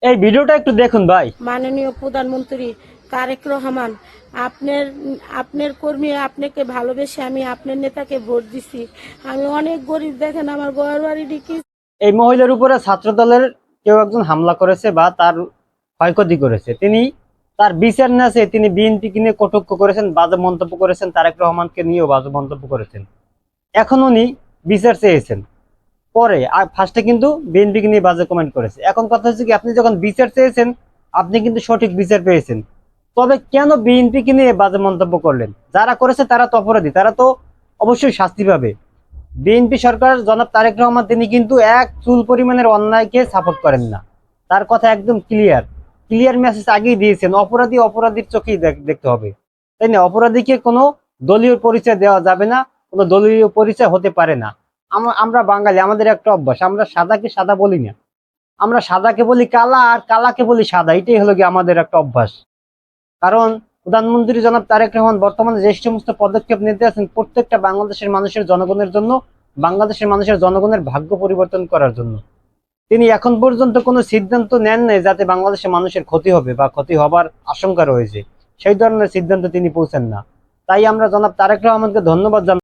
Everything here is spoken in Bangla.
এই ভিডিওটা একটু দেখুন ভাই। মাননীয় প্রধানমন্ত্রী তারেক রহমান, আপনার আপনার কর্মী, আপনাকে ভালোবেসে আমি আপনার নেতাকে ভোট দিছি। আমি অনেক গরিব, দেখেন আমার ঘর বাড়ি কি। এই মহিলার উপরে ছাত্র দলের কেউ একজন হামলা করেছে বা তার ক্ষয়ক্ষতি করেছে। তিনি তার বিচার না চেয়ে তিনি বিএনপিকে নিয়ে কটূক্ষ করেছেন, বাজে মন্তব্য করেছেন, তারেক রহমানকে নিয়েও বাজে মন্তব্য করেছেন। এখন উনি বিচার চেয়েছেন, পরে ফার্স্টে কিন্তু বিএনপিকে নিয়ে বাজে কমেন্ট করেছে। এখন কথা হচ্ছে কি, আপনি যখন বিচার চেয়েছেন আপনি কিন্তু সঠিক বিচার পেয়েছেন, তবে কেন বিএনপিকে নিয়ে বাজে মন্তব্য করলেন? যারা করেছে তারা তো অপরাধী, তারা তো অবশ্যই শাস্তি পাবে। বিএনপি সরকার জনাব তারেক রহমান তিনি কিন্তু এক চুল পরিমাণের অন্যায়কে সাপোর্ট করেন না। তার কথা একদম ক্লিয়ার, ক্লিয়ার মেসেজ আগেই দিয়েছেন, অপরাধী অপরাধীর চোখেই দেখতে হবে, তাই না? অপরাধীকে কোনো দলীয় পরিচয় দেওয়া যাবে না, কোনো দলীয় পরিচয় হতে পারে না। আমরা বাঙালি, আমাদের একটা অভ্যাস, আমরা সাদাকে সাদা বলি না, আমরা সাদাকে বলি কালা আর কালাকে বলি সাদা। এটাই হলো কি আমাদের একটা অভ্যাস। কারণ প্রধানমন্ত্রী জনাব তারেক রহমান বর্তমানে যে সমস্ত পদক্ষেপ নিতে আছেন, প্রত্যেকটা বাংলাদেশের মানুষের জনগণের জন্য, বাংলাদেশের মানুষের জনগণের ভাগ্য পরিবর্তন করার জন্য। তিনি এখন পর্যন্ত কোনো সিদ্ধান্ত নেন নাই যাতে বাংলাদেশের মানুষের ক্ষতি হবে বা ক্ষতি হবার আশঙ্কা রয়েছে, সেই ধরনের সিদ্ধান্ত তিনি পৌঁছেন না। তাই আমরা জনাব তারেক রহমানকে ধন্যবাদ জানাই।